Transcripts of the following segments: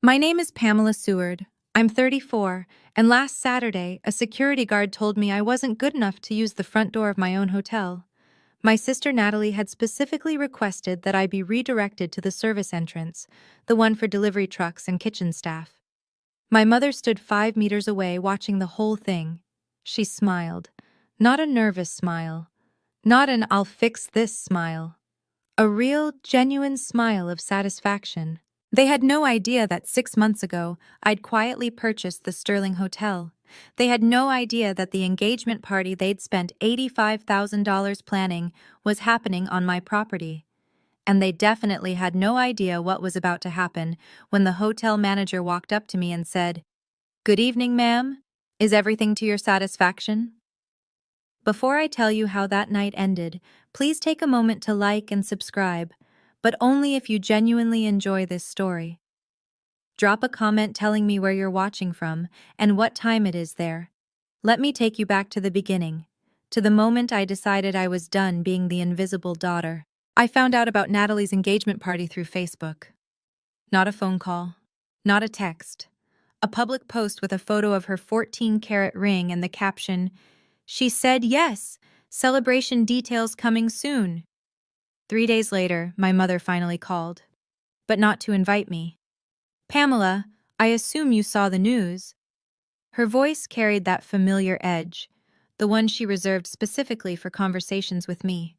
My name is Pamela Seward. I'm 34, and last Saturday, a security guard told me I wasn't good enough to use the front door of my own hotel. My sister Natalie had specifically requested that I be redirected to the service entrance, the one for delivery trucks and kitchen staff. My mother stood 5 meters away watching the whole thing. She smiled. Not a nervous smile. Not an I'll fix this smile. A real, genuine smile of satisfaction. They had no idea that 6 months ago, I'd quietly purchased the Sterling Hotel. They had no idea that the engagement party they'd spent $85,000 planning was happening on my property. And they definitely had no idea what was about to happen when the hotel manager walked up to me and said, "Good evening, ma'am. Is everything to your satisfaction?" Before I tell you how that night ended, please take a moment to like and subscribe, but only if you genuinely enjoy this story. Drop a comment telling me where you're watching from and what time it is there. Let me take you back to the beginning, to the moment I decided I was done being the invisible daughter. I found out about Natalie's engagement party through Facebook. Not a phone call, not a text. A public post with a photo of her 14-carat ring and the caption, "She said yes, celebration details coming soon." 3 days later, my mother finally called. But not to invite me. "Pamela, I assume you saw the news." Her voice carried that familiar edge, the one she reserved specifically for conversations with me.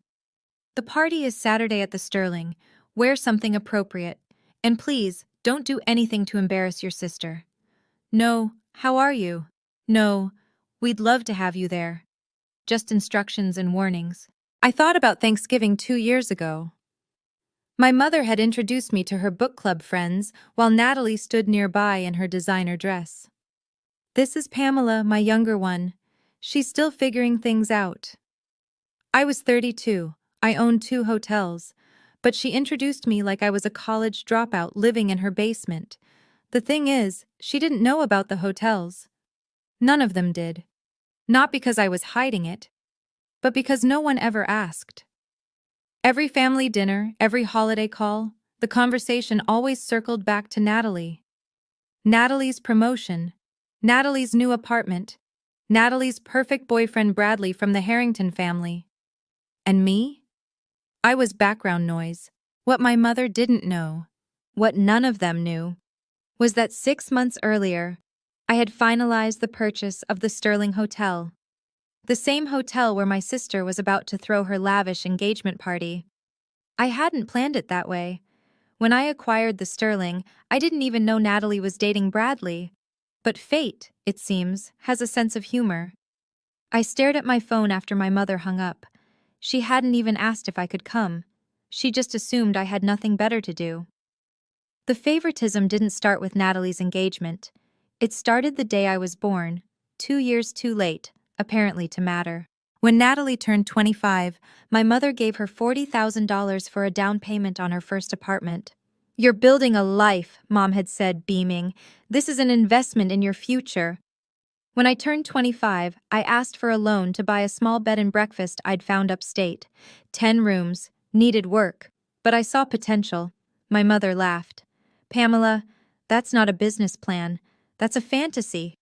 "The party is Saturday at the Sterling. Wear something appropriate. And please, don't do anything to embarrass your sister." "No, how are you?" "No, we'd love to have you there." Just instructions and warnings. I thought about Thanksgiving 2 years ago. My mother had introduced me to her book club friends while Natalie stood nearby in her designer dress. "This is Pamela, my younger one. She's still figuring things out." I was 32. I owned 2 hotels. But she introduced me like I was a college dropout living in her basement. The thing is, she didn't know about the hotels. None of them did. Not because I was hiding it, but because no one ever asked. Every family dinner, every holiday call, the conversation always circled back to Natalie. Natalie's promotion, Natalie's new apartment, Natalie's perfect boyfriend Bradley from the Harrington family. And me? I was background noise. What my mother didn't know, what none of them knew, was that 6 months earlier, I had finalized the purchase of the Sterling Hotel. The same hotel where my sister was about to throw her lavish engagement party. I hadn't planned it that way. When I acquired the Sterling, I didn't even know Natalie was dating Bradley. But fate, it seems, has a sense of humor. I stared at my phone after my mother hung up. She hadn't even asked if I could come. She just assumed I had nothing better to do. The favoritism didn't start with Natalie's engagement. It started the day I was born, 2 years too late, apparently to matter. When Natalie turned 25, my mother gave her $40,000 for a down payment on her first apartment. "You're building a life," Mom had said, beaming. "This is an investment in your future." When I turned 25, I asked for a loan to buy a small bed and breakfast I'd found upstate. 10 rooms, needed work. But I saw potential. My mother laughed. "Pamela, that's not a business plan. That's a fantasy.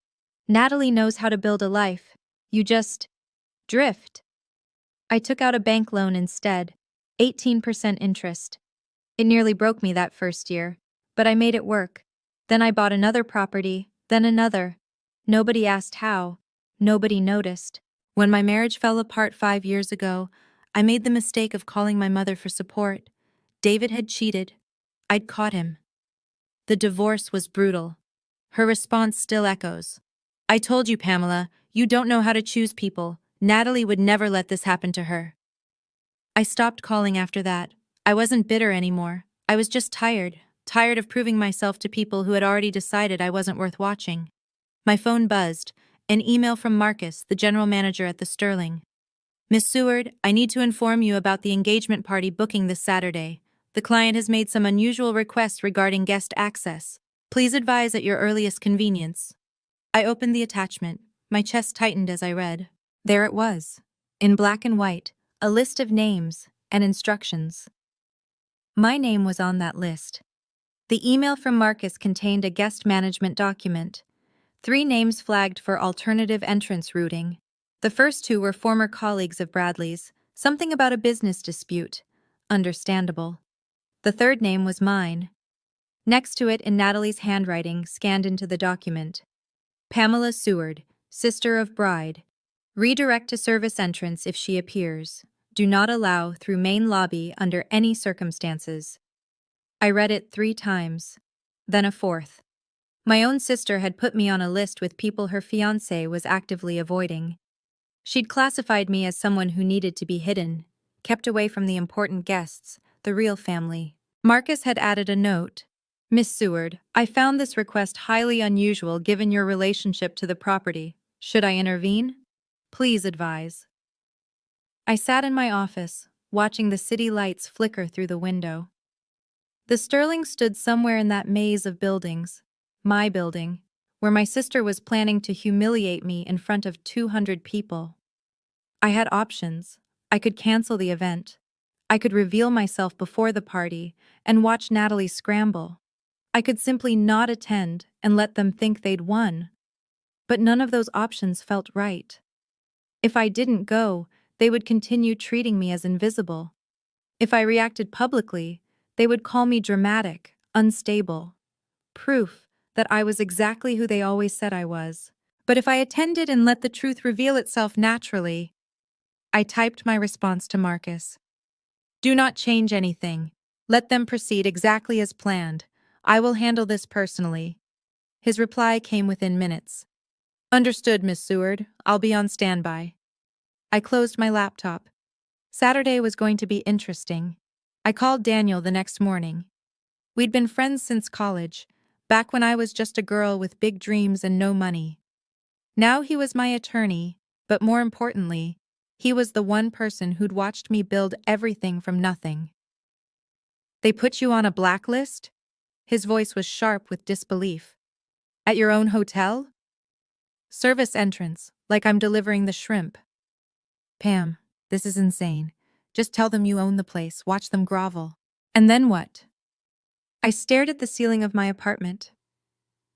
Natalie knows how to build a life. You just drift." I took out a bank loan instead, 18% interest. It nearly broke me that first year, but I made it work. Then I bought another property, then another. Nobody asked how. Nobody noticed. When my marriage fell apart 5 years ago, I made the mistake of calling my mother for support. David had cheated. I'd caught him. The divorce was brutal. Her response still echoes. "I told you, Pamela, you don't know how to choose people. Natalie would never let this happen to her." I stopped calling after that. I wasn't bitter anymore. I was just tired of proving myself to people who had already decided I wasn't worth watching. My phone buzzed. An email from Marcus, the general manager at the Sterling. "Miss Seward, I need to inform you about the engagement party booking this Saturday. The client has made some unusual requests regarding guest access. Please advise at your earliest convenience." I opened the attachment. My chest tightened as I read. There it was, in black and white, a list of names and instructions. My name was on that list. The email from Marcus contained a guest management document. 3 names flagged for alternative entrance routing. The first 2 were former colleagues of Bradley's, something about a business dispute. Understandable. The third name was mine. Next to it, in Natalie's handwriting, scanned into the document: Pamela Seward, sister of bride. Redirect to service entrance if she appears. Do not allow through main lobby under any circumstances. I read it 3 times. Then a fourth. My own sister had put me on a list with people her fiancé was actively avoiding. She'd classified me as someone who needed to be hidden, kept away from the important guests, the real family. Marcus had added a note. Miss Seward, I found this request highly unusual given your relationship to the property. Should I intervene? Please advise. I sat in my office, watching the city lights flicker through the window. The Sterling stood somewhere in that maze of buildings, my building, where my sister was planning to humiliate me in front of 200 people. I had options. I could cancel the event. I could reveal myself before the party and watch Natalie scramble. I could simply not attend and let them think they'd won. But none of those options felt right. If I didn't go, they would continue treating me as invisible. If I reacted publicly, they would call me dramatic, unstable. Proof that I was exactly who they always said I was. But if I attended and let the truth reveal itself naturally, I typed my response to Marcus. Do not change anything. Let them proceed exactly as planned. I will handle this personally. His reply came within minutes. Understood, Miss Seward. I'll be on standby. I closed my laptop. Saturday was going to be interesting. I called Daniel the next morning. We'd been friends since college, back when I was just a girl with big dreams and no money. Now he was my attorney, but more importantly, he was the one person who'd watched me build everything from nothing. They put you on a blacklist? His voice was sharp with disbelief. At your own hotel? Service entrance, like I'm delivering the shrimp. Pam, this is insane. Just tell them you own the place, watch them grovel. And then what? I stared at the ceiling of my apartment.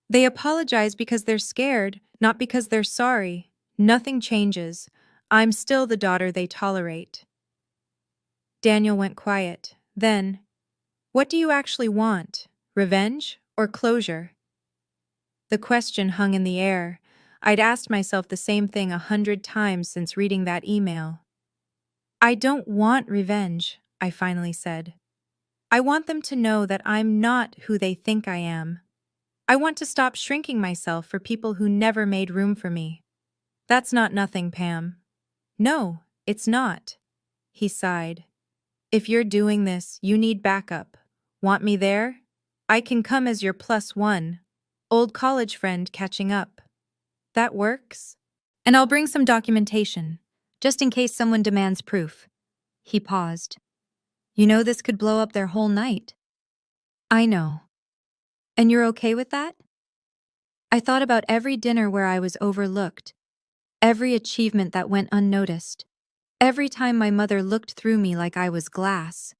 They apologize because they're scared, not because they're sorry. Nothing changes. I'm still the daughter they tolerate. Daniel went quiet. Then, what do you actually want? Revenge or closure? The question hung in the air. I'd asked myself the same thing 100 times since reading that email. I don't want revenge, I finally said. I want them to know that I'm not who they think I am. I want to stop shrinking myself for people who never made room for me. That's not nothing, Pam. No, it's not. He sighed. If you're doing this, you need backup. Want me there? I can come as your +1. Old college friend catching up. That works? And I'll bring some documentation, just in case someone demands proof. He paused. You know this could blow up their whole night. I know. And you're okay with that? I thought about every dinner where I was overlooked, every achievement that went unnoticed, every time my mother looked through me like I was glass.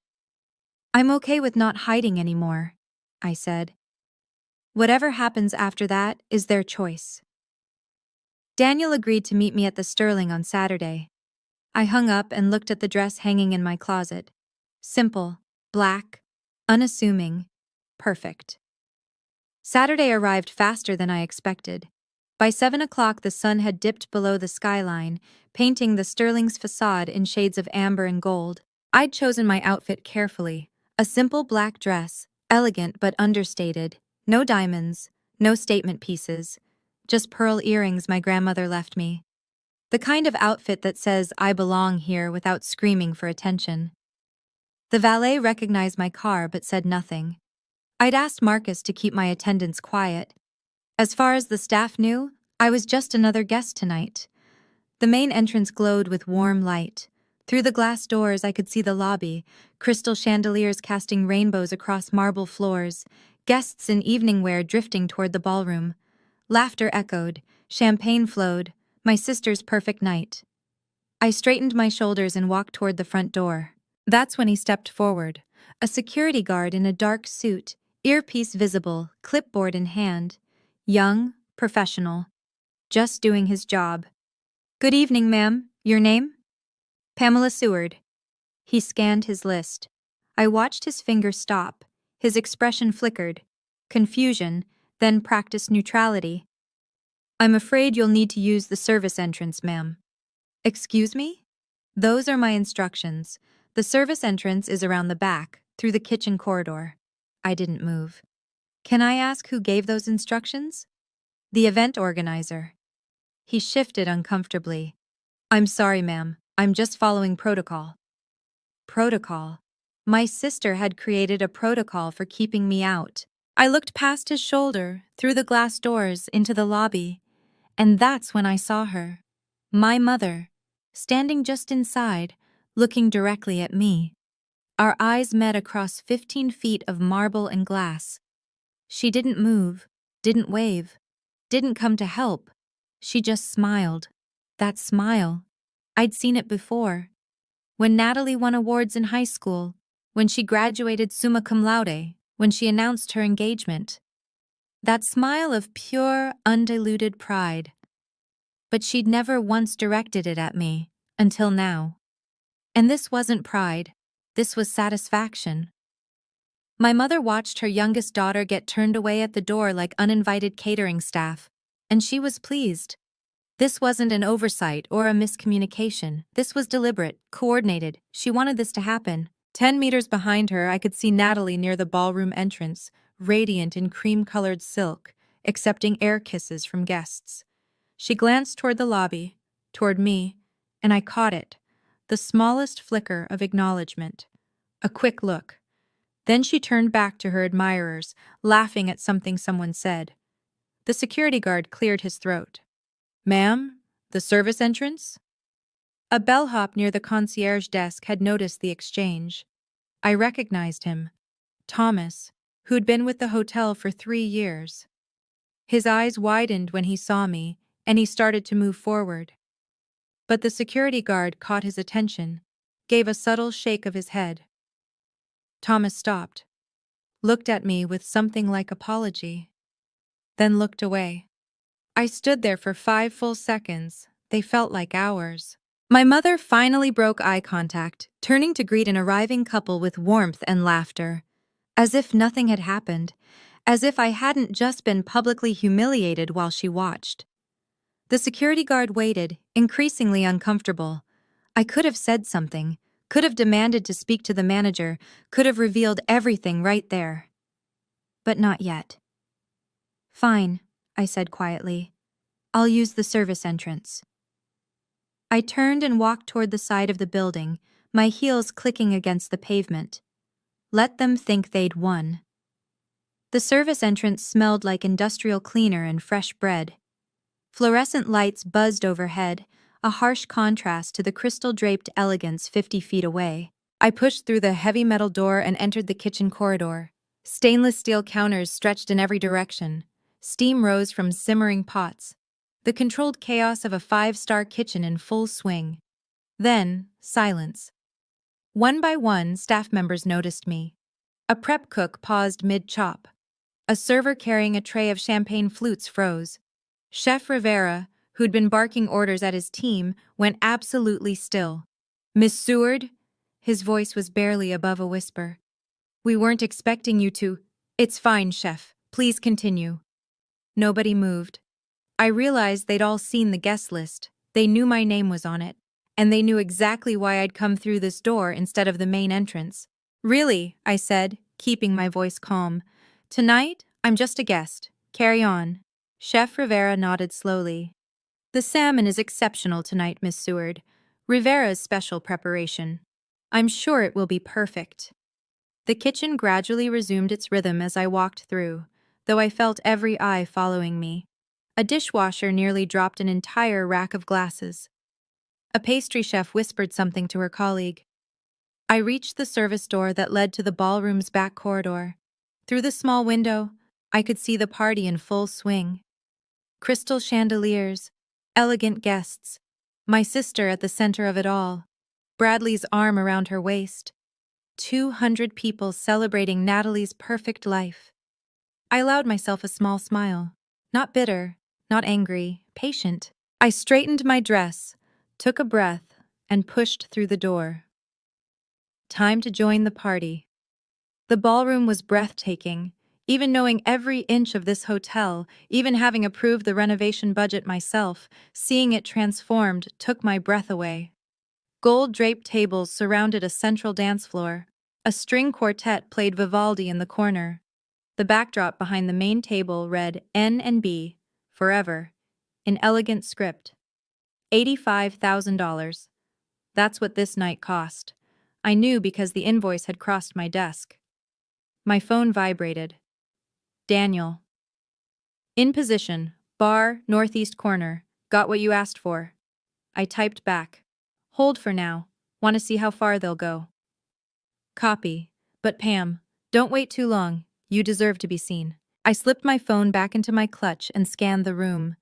I'm okay with not hiding anymore, I said. Whatever happens after that is their choice. Daniel agreed to meet me at the Sterling on Saturday. I hung up and looked at the dress hanging in my closet. Simple, black, unassuming, perfect. Saturday arrived faster than I expected. By 7 o'clock, the sun had dipped below the skyline, painting the Sterling's facade in shades of amber and gold. I'd chosen my outfit carefully. A simple black dress, elegant but understated. No diamonds, no statement pieces. Just pearl earrings my grandmother left me. The kind of outfit that says I belong here without screaming for attention. The valet recognized my car but said nothing. I'd asked Marcus to keep my attendance quiet. As far as the staff knew, I was just another guest tonight. The main entrance glowed with warm light. Through the glass doors I could see the lobby, crystal chandeliers casting rainbows across marble floors, guests in evening wear drifting toward the ballroom. Laughter echoed, champagne flowed, my sister's perfect night. I straightened my shoulders and walked toward the front door. That's when he stepped forward, a security guard in a dark suit, Earpiece visible, clipboard in hand. Young, professional. Just doing his job. Good evening, ma'am. Your name? Pamela Seward. He scanned his list. I watched his finger stop. His expression flickered. Confusion, then practiced neutrality. I'm afraid you'll need to use the service entrance, ma'am. Excuse me? Those are my instructions. The service entrance is around the back, through the kitchen corridor. I didn't move. Can I ask who gave those instructions? The event organizer. He shifted uncomfortably. I'm sorry, ma'am. I'm just following protocol. Protocol. My sister had created a protocol for keeping me out. I looked past his shoulder, through the glass doors, into the lobby, and that's when I saw her. My mother, standing just inside, looking directly at me. Our eyes met across 15 feet of marble and glass. She didn't move, didn't wave, didn't come to help. She just smiled. That smile. I'd seen it before. When Natalie won awards in high school, when she graduated summa cum laude, when she announced her engagement. That smile of pure, undiluted pride. But she'd never once directed it at me, until now. And this wasn't pride. This was satisfaction. My mother watched her youngest daughter get turned away at the door like uninvited catering staff, and she was pleased. This wasn't an oversight or a miscommunication. This was deliberate, coordinated. She wanted this to happen. 10 meters behind her, I could see Natalie near the ballroom entrance, radiant in cream-colored silk, accepting air kisses from guests. She glanced toward the lobby, toward me, and I caught it, the smallest flicker of acknowledgement. A quick look. Then she turned back to her admirers, laughing at something someone said. The security guard cleared his throat. Ma'am, the service entrance? A bellhop near the concierge desk had noticed the exchange. I recognized him. Thomas, who'd been with the hotel for 3 years. His eyes widened when he saw me, and he started to move forward. But the security guard caught his attention, gave a subtle shake of his head. Thomas stopped, looked at me with something like apology, then looked away. I stood there for 5 full seconds. They felt like hours. My mother finally broke eye contact, turning to greet an arriving couple with warmth and laughter. As if nothing had happened, as if I hadn't just been publicly humiliated while she watched. The security guard waited, increasingly uncomfortable. I could have said something, could have demanded to speak to the manager, could have revealed everything right there. But not yet. Fine, I said quietly. I'll use the service entrance. I turned and walked toward the side of the building, my heels clicking against the pavement. Let them think they'd won. The service entrance smelled like industrial cleaner and fresh bread. Fluorescent lights buzzed overhead, a harsh contrast to the crystal-draped elegance 50 feet away. I pushed through the heavy metal door and entered the kitchen corridor. Stainless steel counters stretched in every direction. Steam rose from simmering pots. The controlled chaos of a 5-star kitchen in full swing. Then, silence. One by one, staff members noticed me. A prep cook paused mid-chop. A server carrying a tray of champagne flutes froze. Chef Rivera, who'd been barking orders at his team, went absolutely still. Miss Seward? His voice was barely above a whisper. We weren't expecting you to. It's fine, chef. Please continue. Nobody moved. I realized they'd all seen the guest list. They knew my name was on it. And they knew exactly why I'd come through this door instead of the main entrance. Really, I said, keeping my voice calm. Tonight, I'm just a guest. Carry on. Chef Rivera nodded slowly. The salmon is exceptional tonight, Miss Seward. Rivera's special preparation. I'm sure it will be perfect. The kitchen gradually resumed its rhythm as I walked through, though I felt every eye following me. A dishwasher nearly dropped an entire rack of glasses. A pastry chef whispered something to her colleague. I reached the service door that led to the ballroom's back corridor. Through the small window, I could see the party in full swing. Crystal chandeliers, elegant guests, my sister at the center of it all, Bradley's arm around her waist. 200 people celebrating Natalie's perfect life. I allowed myself a small smile. Not bitter, not angry, patient. I straightened my dress, took a breath, and pushed through the door. Time to join the party. The ballroom was breathtaking. Even knowing every inch of this hotel, even having approved the renovation budget myself, seeing it transformed took my breath away. Gold-draped tables surrounded a central dance floor. A string quartet played Vivaldi in the corner. The backdrop behind the main table read N and B, forever, in elegant script. $85,000. That's what this night cost. I knew because the invoice had crossed my desk. My phone vibrated. Daniel. In position, bar, northeast corner. Got what you asked for. I typed back. Hold for now. Want to see how far they'll go. Copy. But Pam, don't wait too long. You deserve to be seen. I slipped my phone back into my clutch and scanned the room.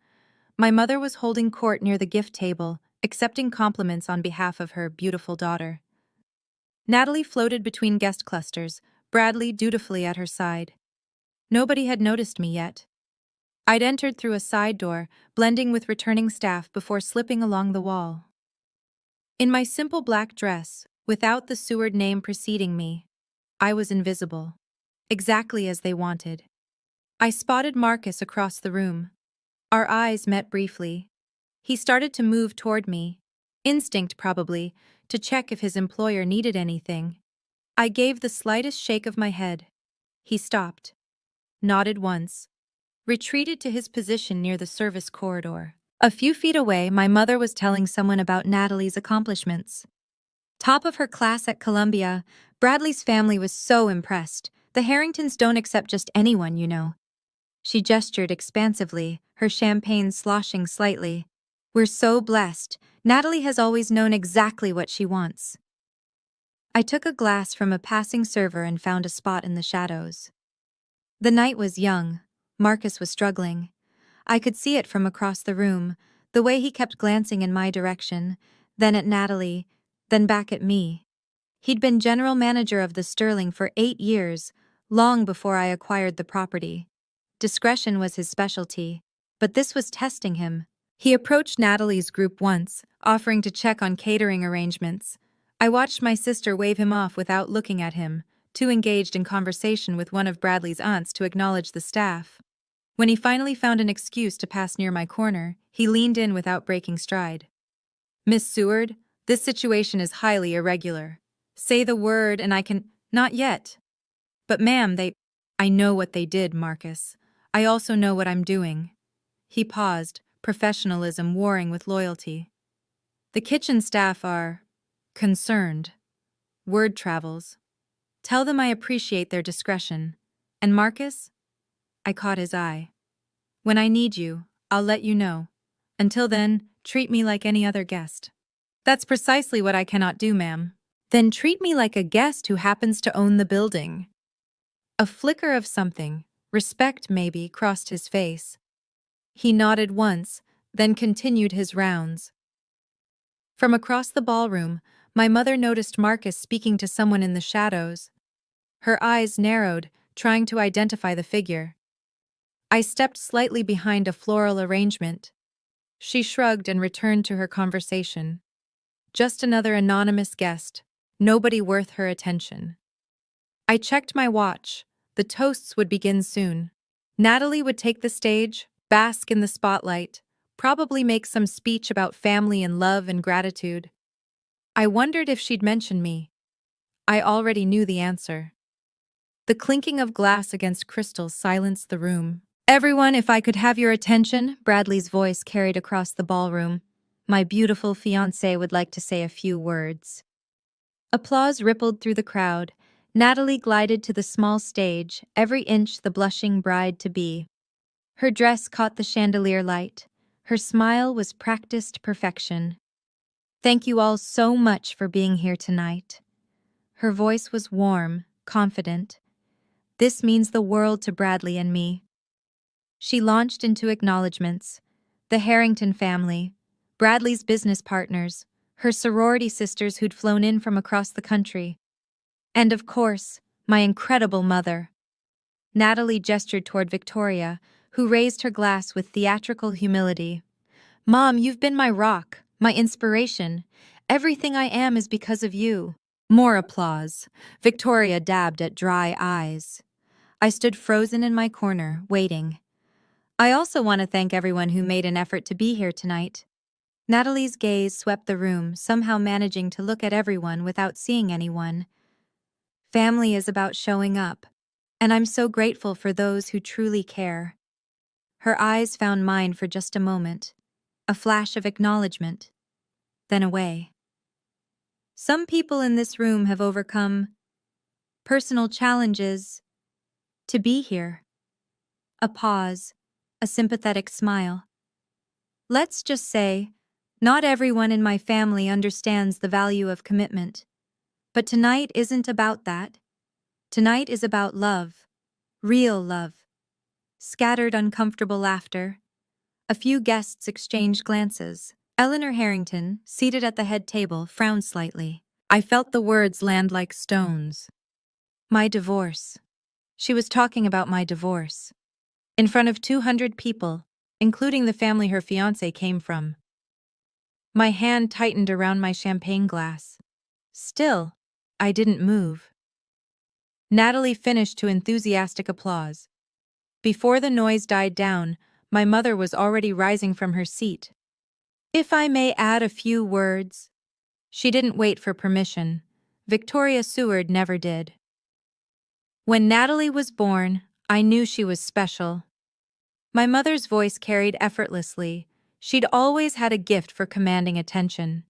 My mother was holding court near the gift table, accepting compliments on behalf of her beautiful daughter. Natalie floated between guest clusters, Bradley dutifully at her side. Nobody had noticed me yet. I'd entered through a side door, blending with returning staff before slipping along the wall. In my simple black dress, without the Seward name preceding me, I was invisible. Exactly as they wanted. I spotted Marcus across the room. Our eyes met briefly. He started to move toward me. Instinct, probably, to check if his employer needed anything. I gave the slightest shake of my head. He stopped. Nodded once. Retreated to his position near the service corridor. A few feet away, my mother was telling someone about Natalie's accomplishments. Top of her class at Columbia, Bradley's family was so impressed. The Harringtons don't accept just anyone, you know. She gestured expansively, her champagne sloshing slightly. We're so blessed. Natalie has always known exactly what she wants. I took a glass from a passing server and found a spot in the shadows. The night was young. Marcus was struggling. I could see it from across the room, the way he kept glancing in my direction, then at Natalie, then back at me. He'd been general manager of the Sterling for 8 years, long before I acquired the property. Discretion was his specialty, but this was testing him. He approached Natalie's group once, offering to check on catering arrangements. I watched my sister wave him off without looking at him, too engaged in conversation with one of Bradley's aunts to acknowledge the staff. When he finally found an excuse to pass near my corner, he leaned in without breaking stride. Miss Seward, this situation is highly irregular. Say the word and I can— Not yet. But ma'am, I know what they did, Marcus. I also know what I'm doing. He paused, professionalism warring with loyalty. The kitchen staff are concerned. Word travels. Tell them I appreciate their discretion. And Marcus? I caught his eye. When I need you, I'll let you know. Until then, treat me like any other guest. That's precisely what I cannot do, ma'am. Then treat me like a guest who happens to own the building. A flicker of something, respect maybe, crossed his face. He nodded once, then continued his rounds. From across the ballroom, my mother noticed Marcus speaking to someone in the shadows. Her eyes narrowed, trying to identify the figure. I stepped slightly behind a floral arrangement. She shrugged and returned to her conversation. Just another anonymous guest, nobody worth her attention. I checked my watch. The toasts would begin soon. Natalie would take the stage, bask in the spotlight, probably make some speech about family and love and gratitude. I wondered if she'd mention me. I already knew the answer. The clinking of glass against crystal silenced the room. Everyone, if I could have your attention, Bradley's voice carried across the ballroom. My beautiful fiancé would like to say a few words. Applause rippled through the crowd. Natalie glided to the small stage, every inch the blushing bride-to-be. Her dress caught the chandelier light. Her smile was practiced perfection. Thank you all so much for being here tonight. Her voice was warm, confident. This means the world to Bradley and me. She launched into acknowledgments. The Harrington family, Bradley's business partners, her sorority sisters who'd flown in from across the country. And of course, my incredible mother. Natalie gestured toward Victoria, who raised her glass with theatrical humility. Mom, you've been my rock, my inspiration. Everything I am is because of you. More applause. Victoria dabbed at dry eyes. I stood frozen in my corner, waiting. I also want to thank everyone who made an effort to be here tonight. Natalie's gaze swept the room, somehow managing to look at everyone without seeing anyone. Family is about showing up, and I'm so grateful for those who truly care. Her eyes found mine for just a moment, a flash of acknowledgement, then away. Some people in this room have overcome personal challenges to be here. A pause, a sympathetic smile. Let's just say, not everyone in my family understands the value of commitment. But tonight isn't about that. Tonight is about love, real love. Scattered uncomfortable laughter. A few guests exchanged glances. Eleanor Harrington, seated at the head table, frowned slightly. I felt the words land like stones. My divorce. She was talking about my divorce. In front of 200 people, including the family her fiancé came from. My hand tightened around my champagne glass. Still, I didn't move. Natalie finished to enthusiastic applause. Before the noise died down, my mother was already rising from her seat. If I may add a few words. She didn't wait for permission. Victoria Seward never did. When Natalie was born, I knew she was special. My mother's voice carried effortlessly. She'd always had a gift for commanding attention.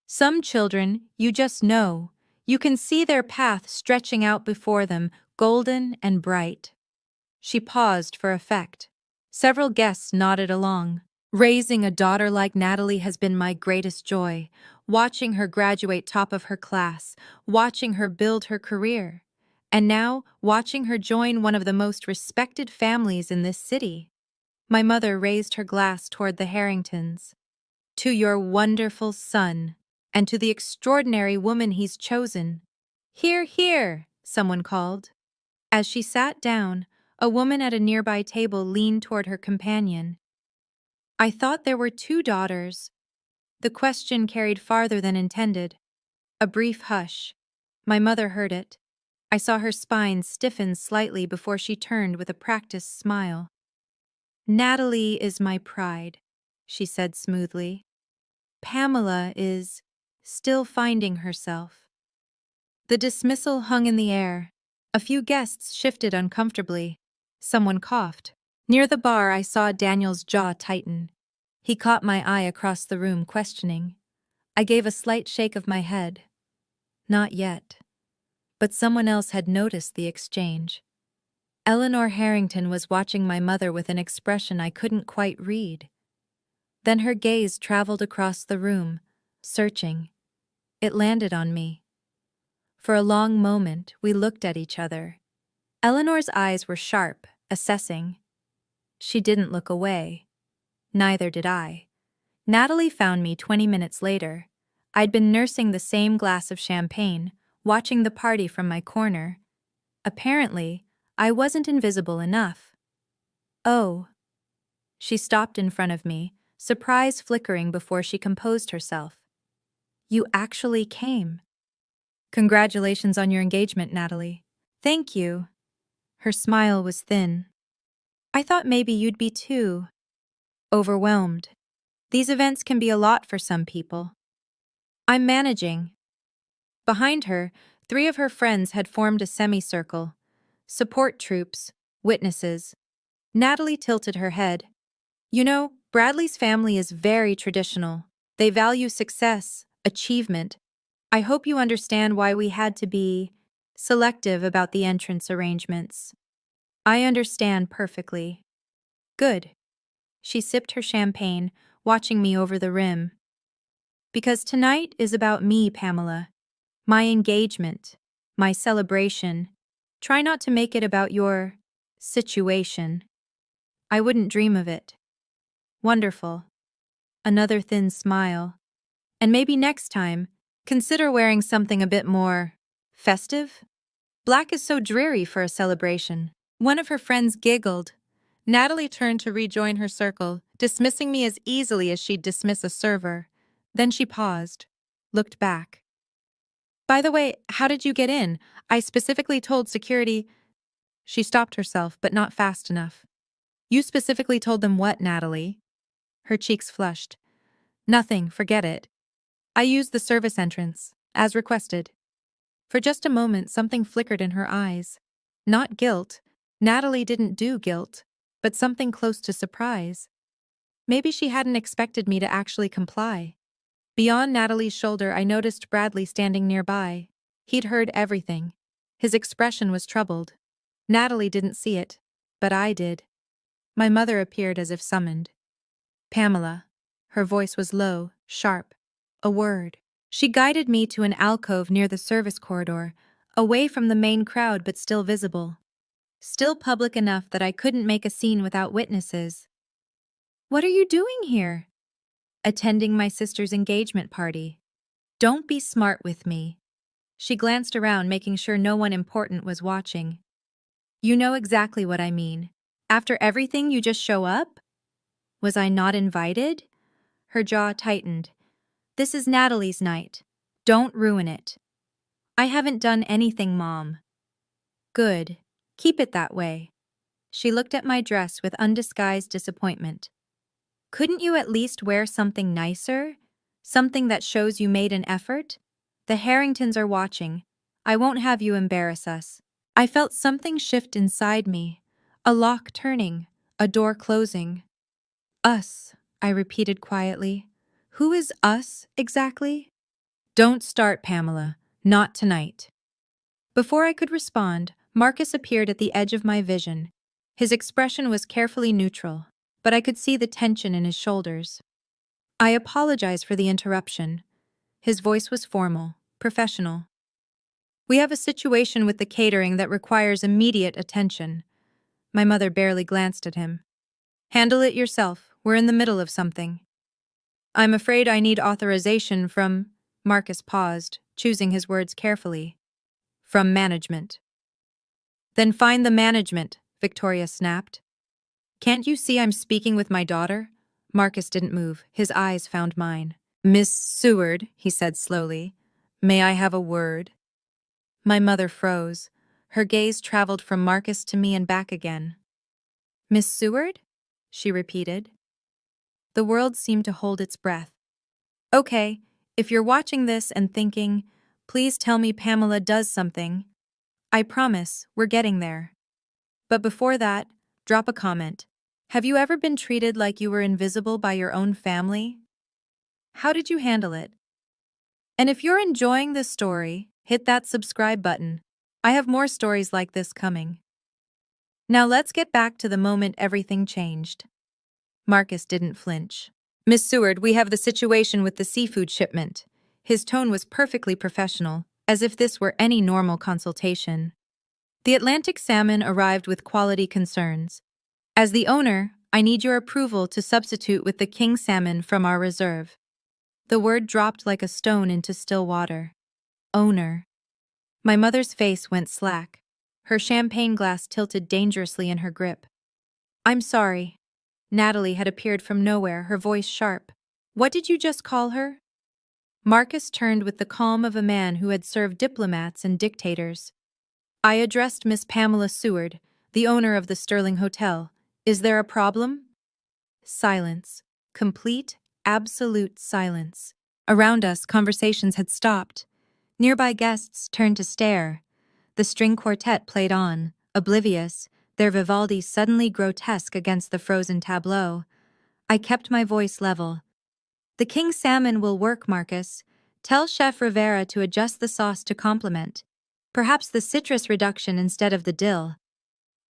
Some children, you just know, you can see their path stretching out before them, golden and bright. She paused for effect. Several guests nodded along. Raising a daughter like Natalie has been my greatest joy. Watching her graduate top of her class, watching her build her career, and now watching her join one of the most respected families in this city. My mother raised her glass toward the Harringtons. To your wonderful son, and to the extraordinary woman he's chosen. Hear, hear, someone called. As she sat down, a woman at a nearby table leaned toward her companion. I thought there were 2 daughters. The question carried farther than intended. A brief hush. My mother heard it. I saw her spine stiffen slightly before she turned with a practiced smile. Natalie is my pride, she said smoothly. Pamela is still finding herself. The dismissal hung in the air. A few guests shifted uncomfortably. Someone coughed. Near the bar, I saw Daniel's jaw tighten. He caught my eye across the room, questioning. I gave a slight shake of my head. Not yet. But someone else had noticed the exchange. Eleanor Harrington was watching my mother with an expression I couldn't quite read. Then her gaze traveled across the room, searching. It landed on me. For a long moment, we looked at each other. Eleanor's eyes were sharp, assessing. She didn't look away. Neither did I. Natalie found me 20 minutes later. I'd been nursing the same glass of champagne, watching the party from my corner. Apparently, I wasn't invisible enough. Oh. She stopped in front of me, surprise flickering before she composed herself. You actually came. Congratulations on your engagement, Natalie. Thank you. Her smile was thin. I thought maybe you'd be too. Overwhelmed. These events can be a lot for some people. I'm managing. Behind her, 3 of her friends had formed a semicircle. Support troops, witnesses. Natalie tilted her head. You know, Bradley's family is very traditional. They value success, achievement. I hope you understand why we had to be selective about the entrance arrangements. I understand perfectly. Good. She sipped her champagne, watching me over the rim. Because tonight is about me, Pamela. My engagement, my celebration. Try not to make it about your situation. I wouldn't dream of it. Wonderful. Another thin smile. And maybe next time, consider wearing something a bit more festive. Black is so dreary for a celebration. One of her friends giggled. Natalie turned to rejoin her circle, dismissing me as easily as she'd dismiss a server. Then she paused, looked back. By the way, how did you get in? I specifically told security. She stopped herself, but not fast enough. You specifically told them what, Natalie? Her cheeks flushed. Nothing, forget it. I used the service entrance, as requested. For just a moment, something flickered in her eyes. Not guilt. Natalie didn't do guilt, but something close to surprise. Maybe she hadn't expected me to actually comply. Beyond Natalie's shoulder, I noticed Bradley standing nearby. He'd heard everything. His expression was troubled. Natalie didn't see it, but I did. My mother appeared as if summoned. Pamela. Her voice was low, sharp. A word. She guided me to an alcove near the service corridor, away from the main crowd but still visible. Still public enough that I couldn't make a scene without witnesses. What are you doing here? Attending my sister's engagement party. Don't be smart with me. She glanced around, making sure no one important was watching. You know exactly what I mean. After everything, you just show up? Was I not invited? Her jaw tightened. This is Natalie's night. Don't ruin it. I haven't done anything, Mom. Good. Keep it that way. She looked at my dress with undisguised disappointment. Couldn't you at least wear something nicer? Something that shows you made an effort? The Harringtons are watching. I won't have you embarrass us. I felt something shift inside me. A lock turning, a door closing. Us, I repeated quietly. Who is us, exactly? Don't start, Pamela. Not tonight. Before I could respond, Marcus appeared at the edge of my vision. His expression was carefully neutral, but I could see the tension in his shoulders. I apologize for the interruption. His voice was formal, professional. We have a situation with the catering that requires immediate attention. My mother barely glanced at him. Handle it yourself. We're in the middle of something. I'm afraid I need authorization from... Marcus paused, choosing his words carefully. From management. Then find the management, Victoria snapped. Can't you see I'm speaking with my daughter? Marcus didn't move. His eyes found mine. Miss Seward, he said slowly, may I have a word? My mother froze. Her gaze traveled from Marcus to me and back again. Miss Seward? She repeated. The world seemed to hold its breath. Okay, if you're watching this and thinking, please tell me Pamela does something, I promise, we're getting there. But before that, drop a comment. Have you ever been treated like you were invisible by your own family? How did you handle it? And if you're enjoying this story, hit that subscribe button. I have more stories like this coming. Now let's get back to the moment everything changed. Marcus didn't flinch. Miss Seward, we have the situation with the seafood shipment. His tone was perfectly professional, as if this were any normal consultation. The Atlantic salmon arrived with quality concerns. As the owner, I need your approval to substitute with the king salmon from our reserve. The word dropped like a stone into still water. Owner. My mother's face went slack. Her champagne glass tilted dangerously in her grip. I'm sorry. Natalie had appeared from nowhere, her voice sharp. What did you just call her? Marcus turned with the calm of a man who had served diplomats and dictators. I addressed Miss Pamela Seward, the owner of the Sterling Hotel. Is there a problem? Silence. Complete, absolute silence. Around us, conversations had stopped. Nearby guests turned to stare. The string quartet played on, oblivious, their Vivaldi suddenly grotesque against the frozen tableau. I kept my voice level. The king salmon will work, Marcus. Tell Chef Rivera to adjust the sauce to complement. Perhaps the citrus reduction instead of the dill.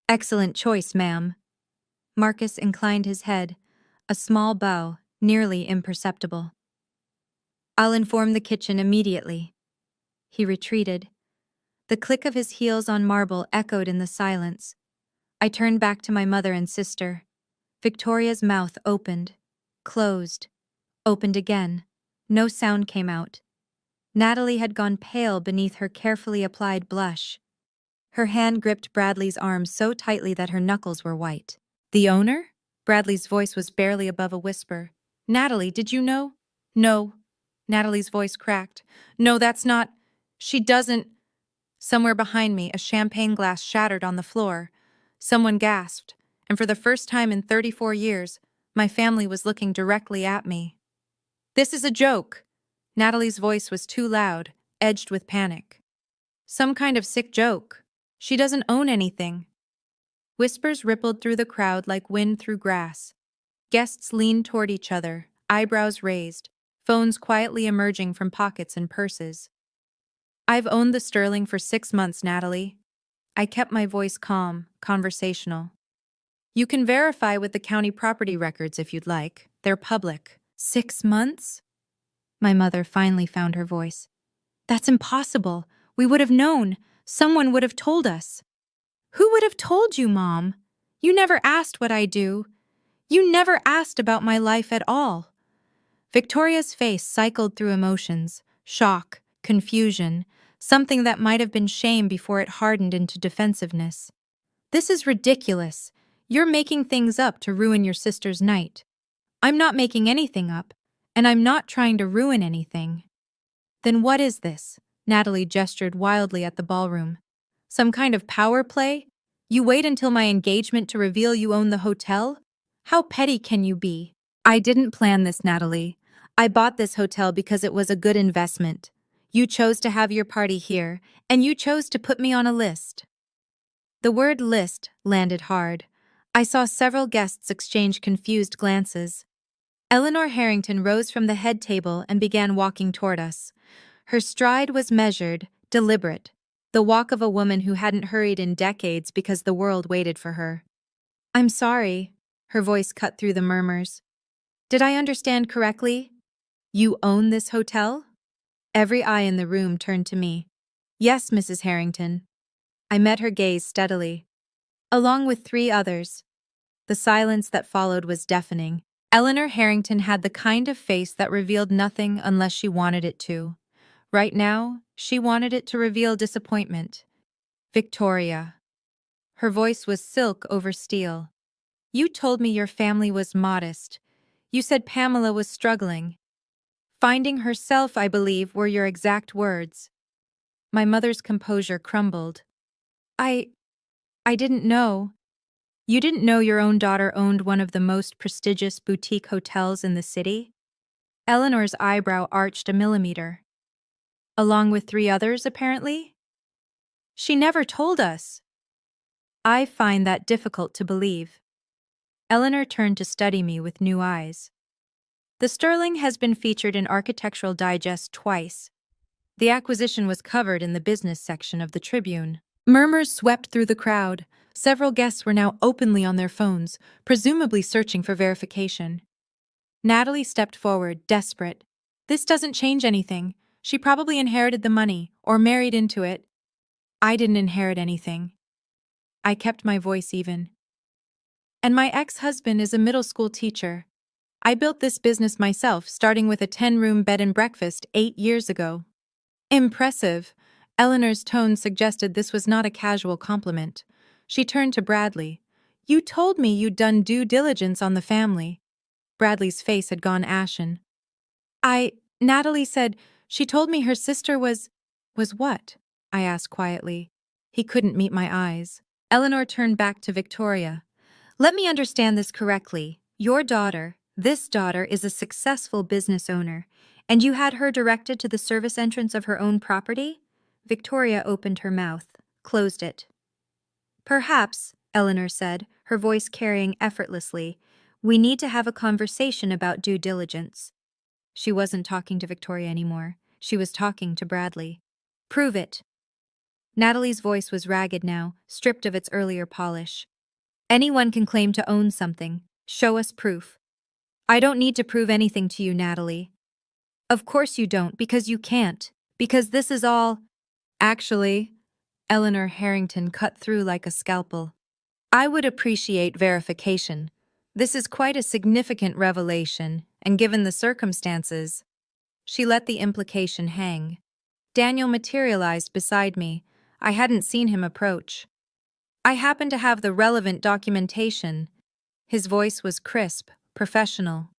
Excellent choice, ma'am. Marcus inclined his head, a small bow, nearly imperceptible. I'll inform the kitchen immediately. He retreated. The click of his heels on marble echoed in the silence. I turned back to my mother and sister. Victoria's mouth opened, closed, opened again. No sound came out. Natalie had gone pale beneath her carefully applied blush. Her hand gripped Bradley's arm so tightly that her knuckles were white. The owner? Bradley's voice was barely above a whisper. Natalie, did you know? No. Natalie's voice cracked. No, that's not. She doesn't. Somewhere behind me, a champagne glass shattered on the floor. Someone gasped, and for the first time in 34 years, my family was looking directly at me. This is a joke. Natalie's voice was too loud, edged with panic. Some kind of sick joke. She doesn't own anything. Whispers rippled through the crowd like wind through grass. Guests leaned toward each other, eyebrows raised, phones quietly emerging from pockets and purses. I've owned the Sterling for 6 months, Natalie. I kept my voice calm, conversational. You can verify with the county property records if you'd like. They're public. 6 months? My mother finally found her voice. That's impossible. We would have known. Someone would have told us. Who would have told you, Mom? You never asked what I do. You never asked about my life at all. Victoria's face cycled through emotions, shock, confusion, something that might have been shame before it hardened into defensiveness. This is ridiculous. You're making things up to ruin your sister's night. I'm not making anything up, and I'm not trying to ruin anything. Then what is this? Natalie gestured wildly at the ballroom. Some kind of power play? You wait until my engagement to reveal you own the hotel? How petty can you be? I didn't plan this, Natalie. I bought this hotel because it was a good investment. You chose to have your party here, and you chose to put me on a list. The word list landed hard. I saw several guests exchange confused glances. Eleanor Harrington rose from the head table and began walking toward us. Her stride was measured, deliberate, the walk of a woman who hadn't hurried in decades because the world waited for her. I'm sorry, her voice cut through the murmurs. Did I understand correctly? You own this hotel? Every eye in the room turned to me. Yes, Mrs. Harrington. I met her gaze steadily. Along with 3 others. The silence that followed was deafening. Eleanor Harrington had the kind of face that revealed nothing unless she wanted it to. Right now, she wanted it to reveal disappointment. Victoria. Her voice was silk over steel. You told me your family was modest. You said Pamela was struggling. Finding herself, I believe, were your exact words. My mother's composure crumbled. I didn't know. You didn't know your own daughter owned one of the most prestigious boutique hotels in the city? Eleanor's eyebrow arched a millimeter. Along with 3 others, apparently? She never told us. I find that difficult to believe. Eleanor turned to study me with new eyes. The Sterling has been featured in Architectural Digest twice. The acquisition was covered in the business section of the Tribune. Murmurs swept through the crowd. Several guests were now openly on their phones, presumably searching for verification. Natalie stepped forward, desperate. This doesn't change anything. She probably inherited the money, or married into it. I didn't inherit anything. I kept my voice even. And my ex-husband is a middle school teacher. I built this business myself, starting with a 10-room bed and breakfast 8 years ago. Impressive. Eleanor's tone suggested this was not a casual compliment. She turned to Bradley. You told me you'd done due diligence on the family. Bradley's face had gone ashen. Natalie said, she told me her sister was what? I asked quietly. He couldn't meet my eyes. Eleanor turned back to Victoria. Let me understand this correctly. Your daughter, this daughter, is a successful business owner, and you had her directed to the service entrance of her own property? Victoria opened her mouth, closed it. Perhaps, Eleanor said, her voice carrying effortlessly, we need to have a conversation about due diligence. She wasn't talking to Victoria anymore. She was talking to Bradley. Prove it. Natalie's voice was ragged now, stripped of its earlier polish. Anyone can claim to own something. Show us proof. I don't need to prove anything to you, Natalie. Of course you don't, because you can't. Because this is all… Actually, Eleanor Harrington cut through like a scalpel. I would appreciate verification. This is quite a significant revelation, and given the circumstances… She let the implication hang. Daniel materialized beside me, I hadn't seen him approach. I happened to have the relevant documentation. His voice was crisp, professional.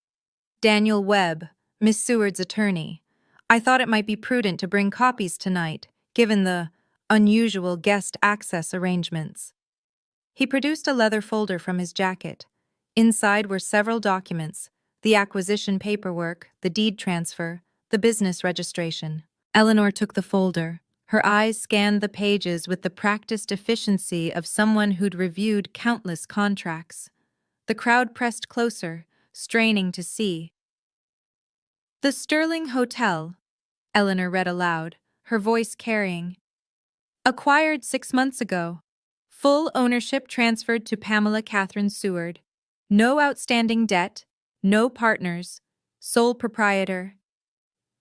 Daniel Webb, Miss Seward's attorney. I thought it might be prudent to bring copies tonight, given the unusual guest access arrangements. He produced a leather folder from his jacket. Inside were several documents: the acquisition paperwork, the deed transfer, the business registration. Eleanor took the folder. Her eyes scanned the pages with the practiced efficiency of someone who'd reviewed countless contracts. The crowd pressed closer, straining to see. "The Sterling Hotel," Eleanor read aloud, her voice carrying. "Acquired 6 months ago. Full ownership transferred to Pamela Catherine Seward. No outstanding debt, no partners, sole proprietor."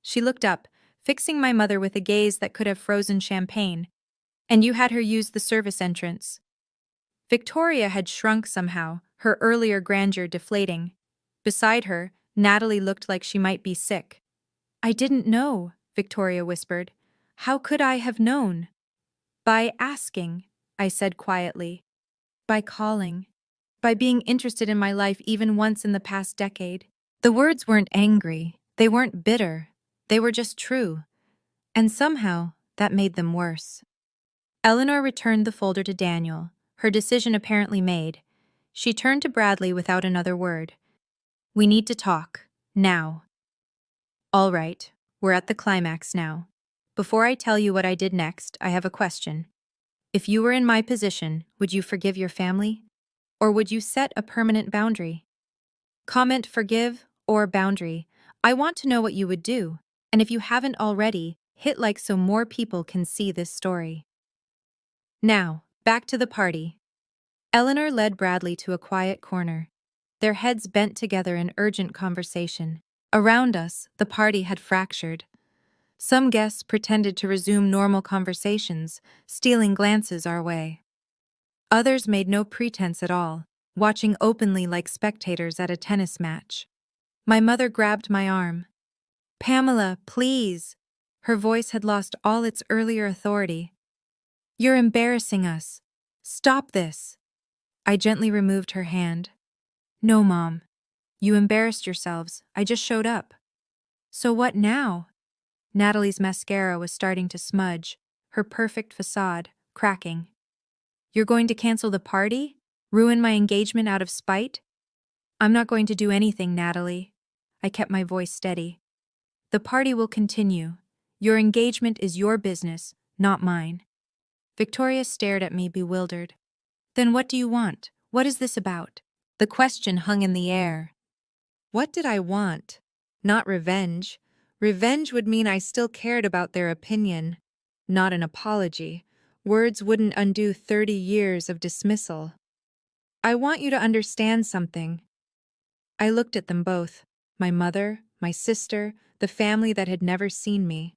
She looked up, fixing my mother with a gaze that could have frozen champagne. "And you had her use the service entrance." Victoria had shrunk somehow, her earlier grandeur deflating. Beside her, Natalie looked like she might be sick. "I didn't know," Victoria whispered. "How could I have known?" "By asking," I said quietly. "By calling. By being interested in my life even once in the past decade." The words weren't angry, they weren't bitter, they were just true. And somehow, that made them worse. Eleanor returned the folder to Daniel, her decision apparently made. She turned to Bradley without another word. "We need to talk. Now." "All right, we're at the climax now. Before I tell you what I did next, I have a question. If you were in my position, would you forgive your family? Or would you set a permanent boundary?" Comment forgive or boundary. I want to know what you would do. And if you haven't already, hit like so more people can see this story. Now, back to the party. Eleanor led Bradley to a quiet corner, their heads bent together in urgent conversation. Around us, the party had fractured. Some guests pretended to resume normal conversations, stealing glances our way. Others made no pretense at all, watching openly like spectators at a tennis match. My mother grabbed my arm. "Pamela, please." Her voice had lost all its earlier authority. "You're embarrassing us. Stop this." I gently removed her hand. "No, Mom. You embarrassed yourselves. I just showed up." "So what now?" Natalie's mascara was starting to smudge, her perfect facade cracking. "You're going to cancel the party? Ruin my engagement out of spite?" "I'm not going to do anything, Natalie." I kept my voice steady. "The party will continue. Your engagement is your business, not mine." Victoria stared at me bewildered. "Then what do you want? What is this about?" The question hung in the air. What did I want? Not revenge. Revenge would mean I still cared about their opinion. Not an apology. Words wouldn't undo 30 years of dismissal. "I want you to understand something." I looked at them both, my mother, my sister, the family that had never seen me.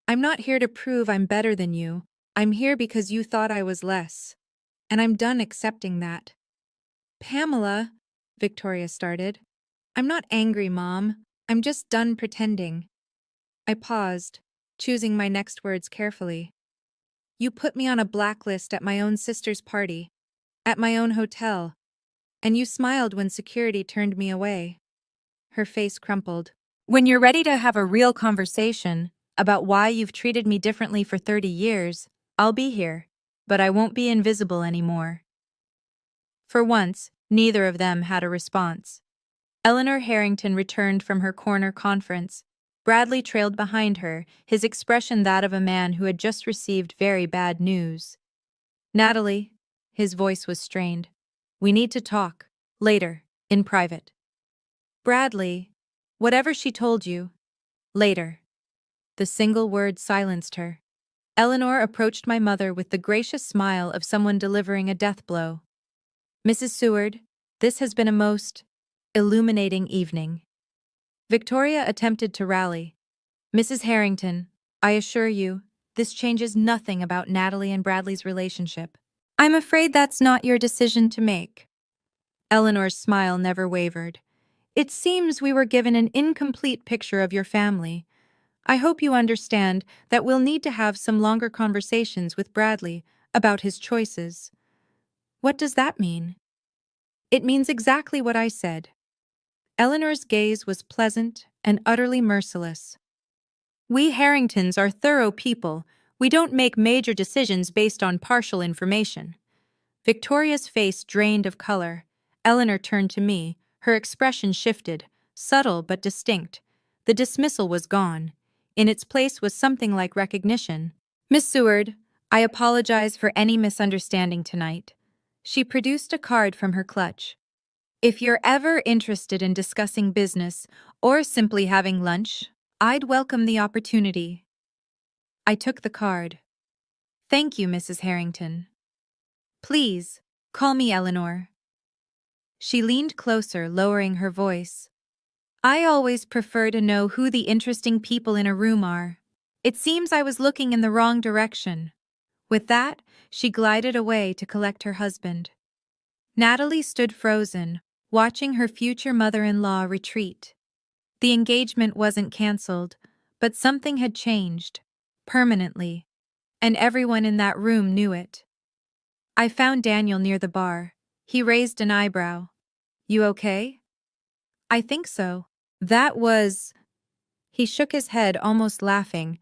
"I'm not here to prove I'm better than you. I'm here because you thought I was less. And I'm done accepting that." "Pamela," Victoria started. "I'm not angry, Mom. I'm just done pretending." I paused, choosing my next words carefully. "You put me on a blacklist at my own sister's party, at my own hotel, and you smiled when security turned me away." Her face crumpled. "When you're ready to have a real conversation about why you've treated me differently for 30 years, I'll be here, but I won't be invisible anymore." For once, neither of them had a response. Eleanor Harrington returned from her corner conference. Bradley trailed behind her, his expression that of a man who had just received very bad news. "Natalie," his voice was strained. "We need to talk. Later, in private." "Bradley, whatever she told you. Later." The single word silenced her. Eleanor approached my mother with the gracious smile of someone delivering a death blow. "Mrs. Seward, this has been a most illuminating evening." Victoria attempted to rally. "Mrs. Harrington, I assure you, this changes nothing about Natalie and Bradley's relationship." "I'm afraid that's not your decision to make." Eleanor's smile never wavered. "It seems we were given an incomplete picture of your family. I hope you understand that we'll need to have some longer conversations with Bradley about his choices. What does that mean? It means exactly what I said. Eleanor's gaze was pleasant and utterly merciless. We Harringtons are thorough people. We don't make major decisions based on partial information. Victoria's face drained of color. Eleanor turned to me. Her expression shifted, subtle but distinct. The dismissal was gone. In its place was something like recognition. Miss Seward, I apologize for any misunderstanding tonight. She produced a card from her clutch. If you're ever interested in discussing business or simply having lunch, I'd welcome the opportunity. I took the card. Thank you, Mrs. Harrington. Please, call me Eleanor. She leaned closer, lowering her voice. I always prefer to know who the interesting people in a room are. It seems I was looking in the wrong direction. With that, she glided away to collect her husband. Natalie stood frozen, watching her future mother-in-law retreat. The engagement wasn't canceled, but something had changed, permanently, and everyone in that room knew it. I found Daniel near the bar. He raised an eyebrow. You okay? I think so. That was... He shook his head, almost laughing.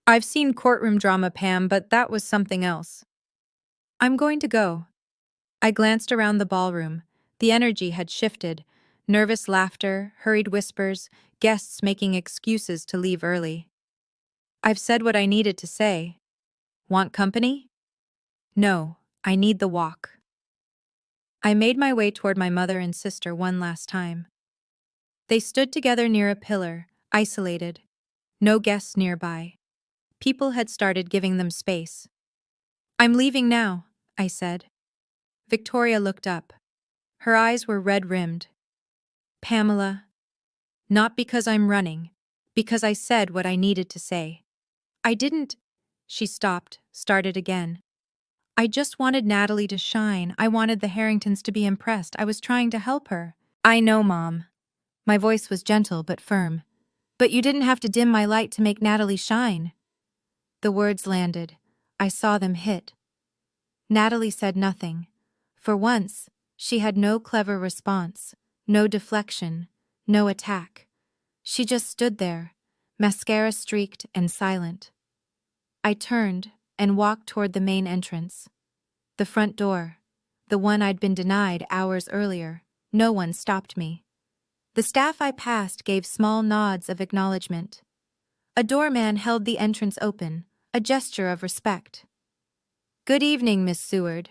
I've seen courtroom drama, Pam, but that was something else. I'm going to go. I glanced around the ballroom. The energy had shifted. Nervous laughter, hurried whispers, guests making excuses to leave early. I've said what I needed to say. Want company? No, I need the walk. I made my way toward my mother and sister one last time. They stood together near a pillar, isolated. No guests nearby. People had started giving them space. I'm leaving now, I said. Victoria looked up. Her eyes were red-rimmed. Pamela. Not because I'm running, because I said what I needed to say. I didn't... She stopped, started again. I just wanted Natalie to shine. I wanted the Harringtons to be impressed. I was trying to help her. I know, Mom. My voice was gentle but firm. But you didn't have to dim my light to make Natalie shine. The words landed. I saw them hit. Natalie said nothing. For once, she had no clever response, no deflection, no attack. She just stood there, mascara streaked and silent. I turned and walked toward the main entrance. The front door, the one I'd been denied hours earlier. No one stopped me. The staff I passed gave small nods of acknowledgement. A doorman held the entrance open, a gesture of respect. Good evening, Miss Seward.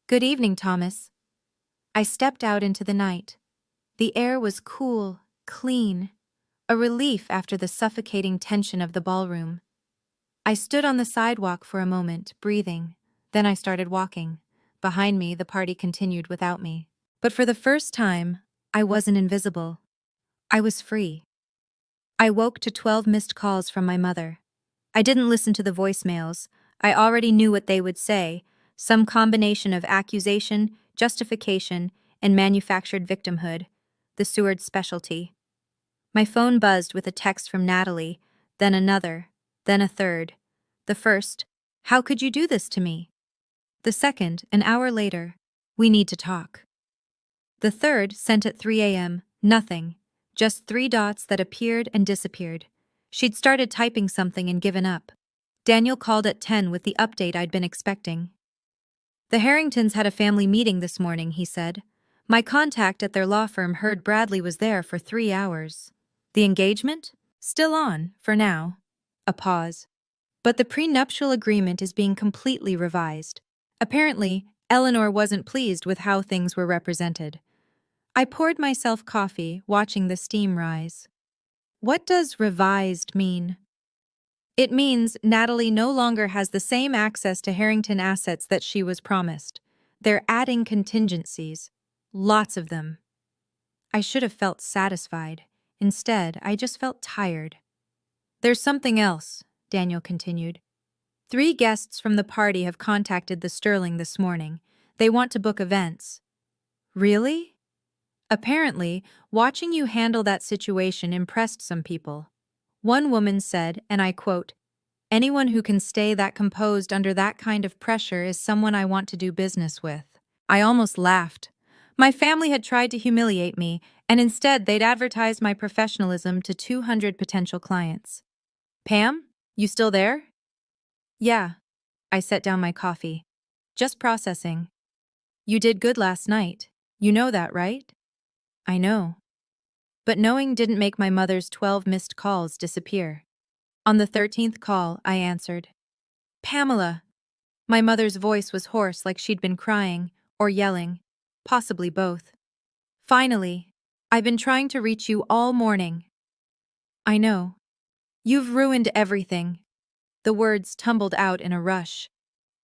Good evening, Thomas. I stepped out into the night. The air was cool, clean, a relief after the suffocating tension of the ballroom. I stood on the sidewalk for a moment, breathing. Then I started walking. Behind me, the party continued without me. But for the first time, I wasn't invisible. I was free. I woke to 12 missed calls from my mother. I didn't listen to the voicemails. I already knew what they would say, some combination of accusation, justification, and manufactured victimhood, the Seward's specialty. My phone buzzed with a text from Natalie, then another, then a third. The first, how could you do this to me? The second, an hour later, we need to talk. The third, sent at 3 a.m., nothing, just 3 dots that appeared and disappeared. She'd started typing something and given up. Daniel called at 10 with the update I'd been expecting. The Harringtons had a family meeting this morning, he said. My contact at their law firm heard Bradley was there for 3 hours. The engagement? Still on, for now. A pause. But the prenuptial agreement is being completely revised. Apparently, Eleanor wasn't pleased with how things were represented. I poured myself coffee, watching the steam rise. What does revised mean? It means Natalie no longer has the same access to Harrington assets that she was promised. They're adding contingencies. Lots of them. I should have felt satisfied. Instead, I just felt tired. There's something else, Daniel continued. 3 guests from the party have contacted the Sterling this morning. They want to book events. Really? Apparently, watching you handle that situation impressed some people. One woman said, and I quote, "Anyone who can stay that composed under that kind of pressure is someone I want to do business with." I almost laughed. My family had tried to humiliate me, and instead they'd advertised my professionalism to 200 potential clients. "Pam, you still there?" "Yeah." I set down my coffee. "Just processing." "You did good last night. You know that, right?" "I know." But knowing didn't make my mother's 12 missed calls disappear. On the 13th call, I answered. "Pamela." My mother's voice was hoarse, like she'd been crying, or yelling, possibly both. "Finally. I've been trying to reach you all morning." "I know. You've ruined everything." The words tumbled out in a rush.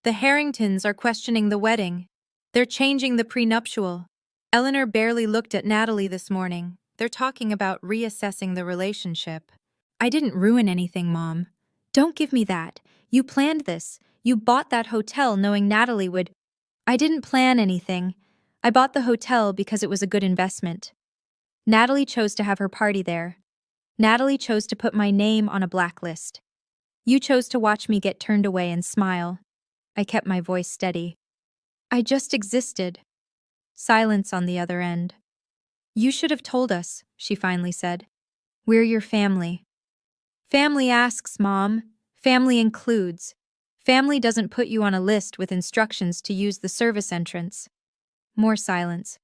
"The Harringtons are questioning the wedding. They're changing the prenuptial. Eleanor barely looked at Natalie this morning. They're talking about reassessing the relationship." "I didn't ruin anything, Mom. Don't give me that. You planned this. You bought that hotel knowing Natalie would—" "I didn't plan anything. I bought the hotel because it was a good investment. Natalie chose to have her party there. Natalie chose to put my name on a blacklist. You chose to watch me get turned away and smile." I kept my voice steady. "I just existed." Silence on the other end. "You should have told us," she finally said. "We're your family." "Family asks, Mom. Family includes. Family doesn't put you on a list with instructions to use the service entrance." More silence.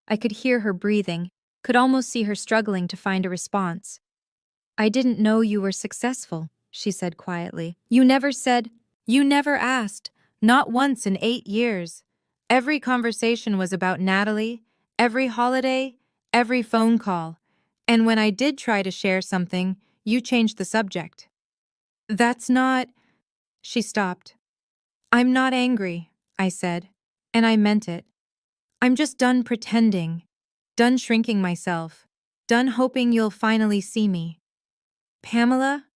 I could hear her breathing, could almost see her struggling to find a response. "I didn't know you were successful," she said quietly. "You never said—" "You never asked. Not once in 8 years. Every conversation was about Natalie, every holiday, every phone call. And when I did try to share something, you changed the subject." "That's not—" She stopped. "I'm not angry," I said, and I meant it. "I'm just done pretending, done shrinking myself, done hoping you'll finally see me. Pamela,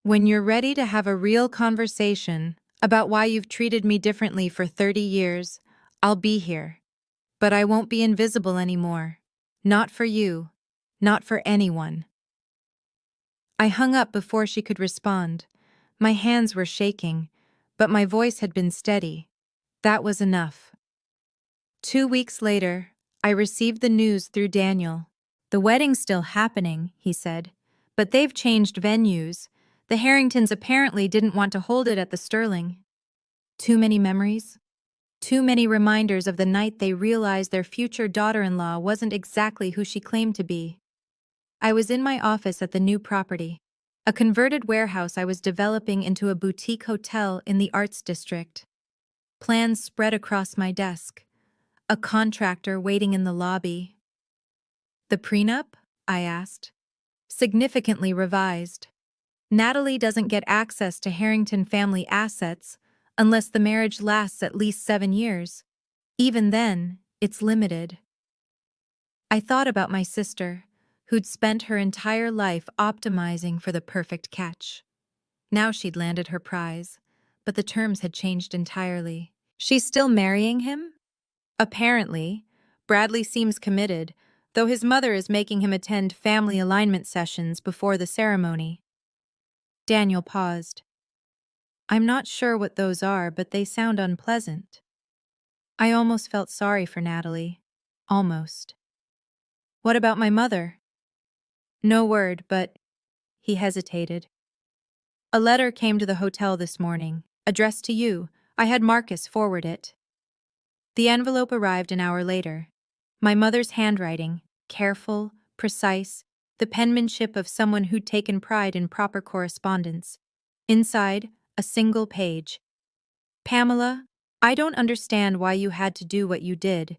when you're ready to have a real conversation about why you've treated me differently for 30 years, I'll be here. But I won't be invisible anymore. Not for you. Not for anyone." I hung up before she could respond. My hands were shaking, but my voice had been steady. That was enough. 2 weeks later, I received the news through Daniel. "The wedding's still happening," he said, "but they've changed venues. The Harringtons apparently didn't want to hold it at the Sterling." Too many memories? Too many reminders of the night they realized their future daughter-in-law wasn't exactly who she claimed to be. I was in my office at the new property, a converted warehouse I was developing into a boutique hotel in the Arts District. Plans spread across my desk. A contractor waiting in the lobby. "The prenup?" I asked. "Significantly revised. Natalie doesn't get access to Harrington family assets unless the marriage lasts at least 7 years. Even then, it's limited." I thought about my sister, who'd spent her entire life optimizing for the perfect catch. Now she'd landed her prize, but the terms had changed entirely. She's still marrying him? Apparently. Bradley seems committed, though his mother is making him attend family alignment sessions before the ceremony. Daniel paused. "I'm not sure what those are, but they sound unpleasant." I almost felt sorry for Natalie. Almost. "What about my mother?" "No word, but—" He hesitated. "A letter came to the hotel this morning, addressed to you. I had Marcus forward it." The envelope arrived an hour later. My mother's handwriting, careful, precise, the penmanship of someone who'd taken pride in proper correspondence. Inside, a single page. "Pamela, I don't understand why you had to do what you did.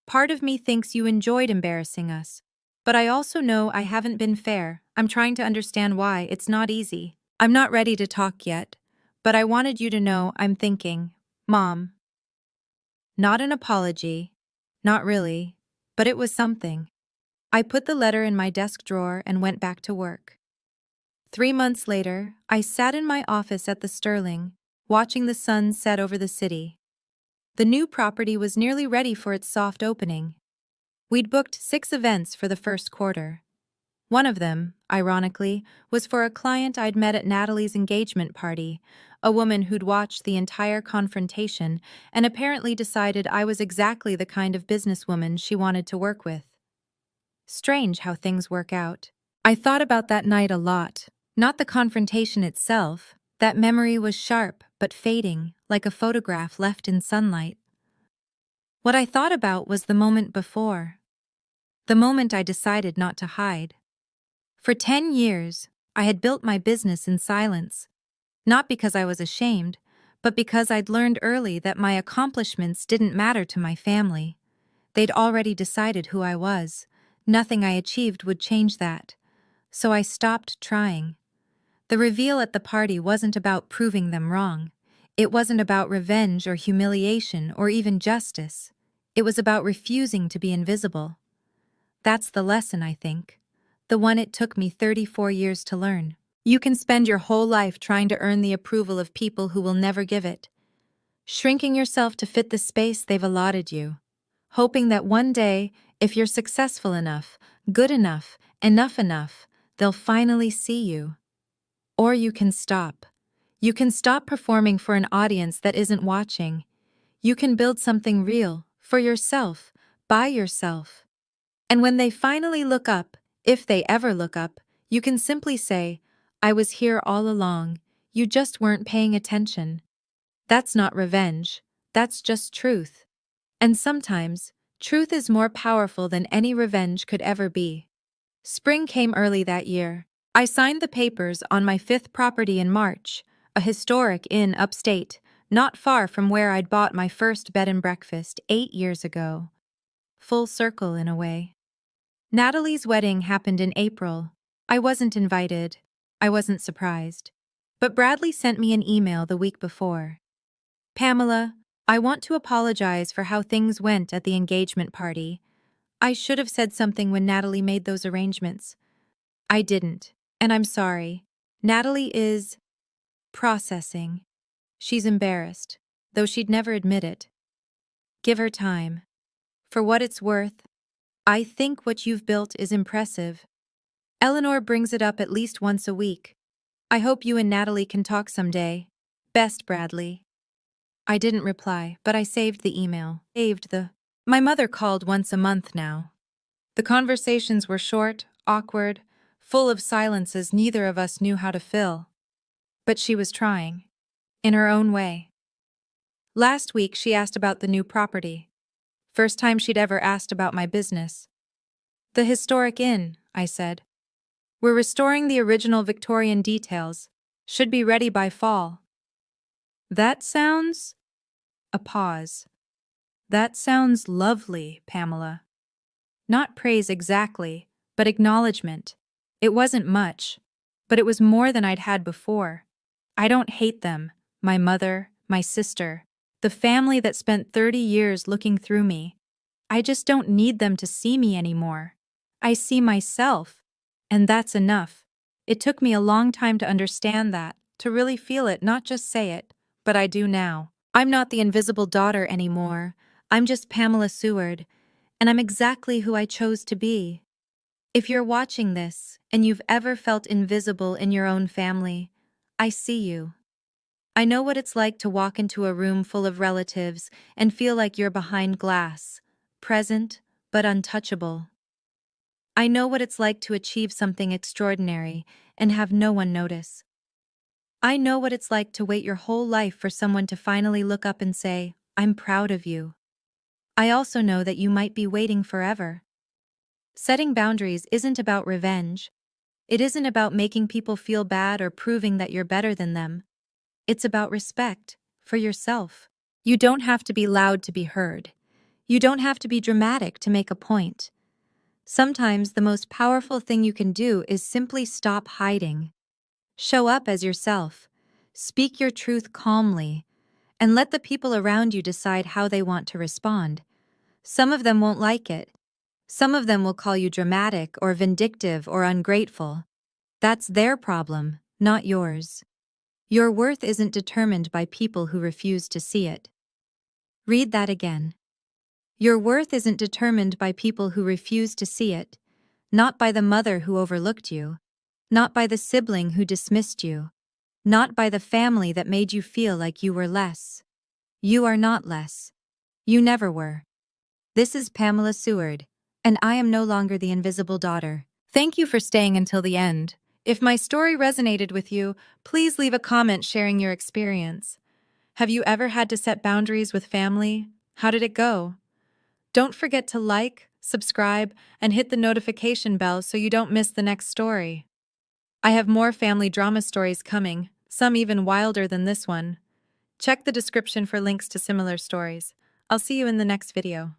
Part of me thinks you enjoyed embarrassing us. But I also know I haven't been fair. I'm trying to understand why. It's not easy. I'm not ready to talk yet. But I wanted you to know I'm thinking. Mom." Not an apology. Not really. But it was something. I put the letter in my desk drawer and went back to work. 3 months later, I sat in my office at the Sterling, watching the sun set over the city. The new property was nearly ready for its soft opening. We'd booked 6 events for the first quarter. One of them, ironically, was for a client I'd met at Natalie's engagement party, a woman who'd watched the entire confrontation and apparently decided I was exactly the kind of businesswoman she wanted to work with. Strange how things work out. I thought about that night a lot. Not the confrontation itself. That memory was sharp but fading, like a photograph left in sunlight. What I thought about was the moment before. The moment I decided not to hide. For 10 years, I had built my business in silence. Not because I was ashamed, but because I'd learned early that my accomplishments didn't matter to my family. They'd already decided who I was. Nothing I achieved would change that. So I stopped trying. The reveal at the party wasn't about proving them wrong. It wasn't about revenge or humiliation or even justice. It was about refusing to be invisible. That's the lesson, I think. The one it took me 34 years to learn. You can spend your whole life trying to earn the approval of people who will never give it. Shrinking yourself to fit the space they've allotted you. Hoping that one day, if you're successful enough, good enough, enough, they'll finally see you. Or you can stop. You can stop performing for an audience that isn't watching. You can build something real, for yourself, by yourself. And when they finally look up, if they ever look up, you can simply say, I was here all along, you just weren't paying attention. That's not revenge, that's just truth. And sometimes, truth is more powerful than any revenge could ever be. Spring came early that year. I signed the papers on my 5th property in March, a historic inn upstate, not far from where I'd bought my first bed and breakfast 8 years ago. Full circle in a way. Natalie's wedding happened in April. I wasn't invited. I wasn't surprised. But Bradley sent me an email the week before. Pamela, I want to apologize for how things went at the engagement party. I should have said something when Natalie made those arrangements. I didn't, and I'm sorry. Natalie is processing. She's embarrassed, though she'd never admit it. Give her time. For what it's worth, I think what you've built is impressive. Eleanor brings it up at least once a week. I hope you and Natalie can talk someday. Best, Bradley. I didn't reply, but I saved the email. My mother called once a month now. The conversations were short, awkward, full of silences neither of us knew how to fill. But she was trying. In her own way. Last week she asked about the new property. First time she'd ever asked about my business. The historic inn, I said. We're restoring the original Victorian details. Should be ready by fall. That sounds... A pause. That sounds lovely, Pamela. Not praise exactly, but acknowledgement. It wasn't much, but it was more than I'd had before. I don't hate them, my mother, my sister, the family that spent 30 years looking through me. I just don't need them to see me anymore. I see myself, and that's enough. It took me a long time to understand that, to really feel it, not just say it, but I do now. I'm not the invisible daughter anymore. I'm just Pamela Seward, and I'm exactly who I chose to be. If you're watching this, and you've ever felt invisible in your own family, I see you. I know what it's like to walk into a room full of relatives and feel like you're behind glass, present, but untouchable. I know what it's like to achieve something extraordinary and have no one notice. I know what it's like to wait your whole life for someone to finally look up and say, I'm proud of you. I also know that you might be waiting forever. Setting boundaries isn't about revenge. It isn't about making people feel bad or proving that you're better than them. It's about respect for yourself. You don't have to be loud to be heard. You don't have to be dramatic to make a point. Sometimes the most powerful thing you can do is simply stop hiding. Show up as yourself. Speak your truth calmly, and let the people around you decide how they want to respond. Some of them won't like it. Some of them will call you dramatic or vindictive or ungrateful. That's their problem, not yours. Your worth isn't determined by people who refuse to see it. Read that again. Your worth isn't determined by people who refuse to see it. Not by the mother who overlooked you. Not by the sibling who dismissed you. Not by the family that made you feel like you were less. You are not less. You never were. This is Pamela Seward, and I am no longer the invisible daughter. Thank you for staying until the end. If my story resonated with you, please leave a comment sharing your experience. Have you ever had to set boundaries with family? How did it go? Don't forget to like, subscribe, and hit the notification bell so you don't miss the next story. I have more family drama stories coming, some even wilder than this one. Check the description for links to similar stories. I'll see you in the next video.